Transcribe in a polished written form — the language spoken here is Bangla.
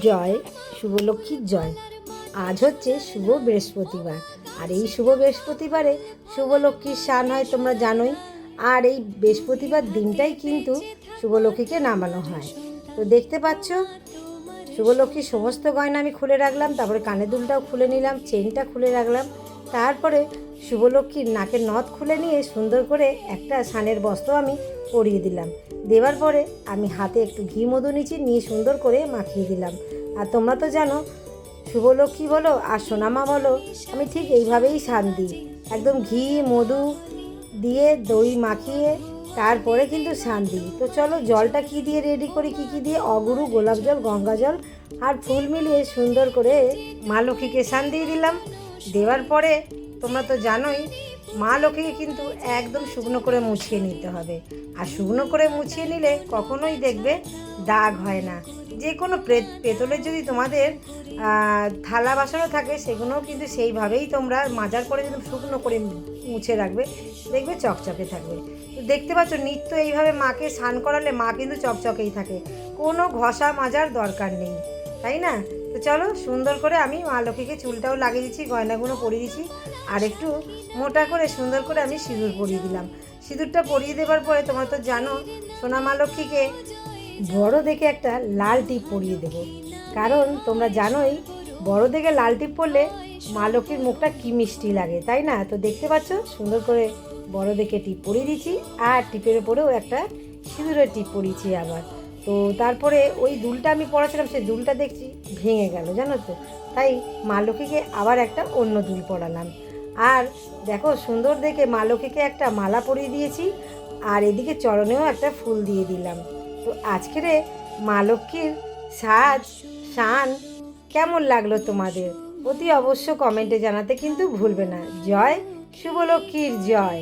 জয় শুভলক্ষ্মীর জয়। আজ হচ্ছে শুভ বৃহস্পতিবার, আর এই শুভ বৃহস্পতিবারে শুভলক্ষ্মীর স্নান হয় তোমরা জানোই। আর এই বৃহস্পতিবার দিনটাই কিন্তু শুভলক্ষ্মীকে নামানো হয়। তো দেখতে পাচ্ছ শুভলক্ষ্মীর সমস্ত গয়না আমি খুলে রাখলাম, তারপরে কানের দুলটাও খুলে নিলাম, চেনটা খুলে রাখলাম। তারপরে শুভলক্ষ্মীর নাকের নথ খুলে নিয়ে সুন্দর করে একটা সানের বস্ত্র আমি পরিয়ে দিলাম। দেওয়ার পরে আমি হাতে একটু ঘি মধু নিয়ে সুন্দর করে মাখিয়ে দিলাম। আর তোমরা তো জানো শুভলক্ষ্মী বলো আর সোনামা বলো, আমি ঠিক এইভাবেই স্নান দিই, একদম ঘি মধু দিয়ে দই মাখিয়ে তারপরে কিন্তু স্নান দিই। তো চলো জলটা কী দিয়ে রেডি করি, কী দিয়ে অগুরু, গোলাপ জল, গঙ্গা জল আর ফুল মিলিয়ে সুন্দর করে মা লক্ষ্মীকে স্নান দিয়ে দিলাম। দেওয়ার পরে তোমরা তো জানোই মা লক্ষ্মীকে কিন্তু একদম শুকনো করে মুছিয়ে নিতে হবে। আর শুকনো করে মুছিয়ে নিলে কখনোই দেখবে দাগ হয় না। যে কোনো পেতলের যদি তোমাদের থালা বাসনও থাকে সেগুলোও কিন্তু সেইভাবেই তোমরা মাজার পরে যদি শুকনো করে মুছে রাখবে, দেখবে চকচকে থাকবে। তো দেখতে পাচ্ছ নিত্য এইভাবে মাকে স্নান করালে মা কিন্তু চকচকেই থাকে, কোনো ঘষা মাজার দরকার নেই, তাই না? তো চলো সুন্দর করে আমি মা লক্ষ্মীকে চুলটাও লাগিয়ে দিচ্ছি, গয়নাগুলো পরিয়ে দিচ্ছি, আর একটু মোটা করে সুন্দর করে আমি সিঁদুর পরিয়ে দিলাম। সিঁদুরটা পরিয়ে দেওয়ার পরে তোমরা তো জানো সোনা মা লক্ষ্মীকে বড় দেখে একটা লাল টিপ পরিয়ে দেবো, কারণ তোমরা জানোই বড় দেখে লাল টিপ পরলে মা লক্ষ্মীর মুখটা কী মিষ্টি লাগে, তাই না? তো দেখতে পাচ্ছ সুন্দর করে বড় দেখে টিপ পরিয়ে দিচ্ছি, আর টিপের ওপরেও একটা সিঁদুরের টিপ পরিয়েছি আবার। তো তারপরে ওই দুলটা আমি পরাছিলাম, সেই দুলটা দেখছি ভেঙে গেল, জানো তো, তাই মা লক্ষ্মীকে আবার একটা অন্য দুল পরালাম। আর দেখো সুন্দর দেখে মা লক্ষ্মীকে একটা মালা পরিয়ে দিয়েছি, আর এদিকে চরণেও একটা ফুল দিয়ে দিলাম। তো আজকের মা লক্ষ্মীর স্নান কেমন লাগলো তোমাদের অতি অবশ্য কমেন্টে জানাতে কিন্তু ভুলবে না। জয় শুভলক্ষ্মীর জয়।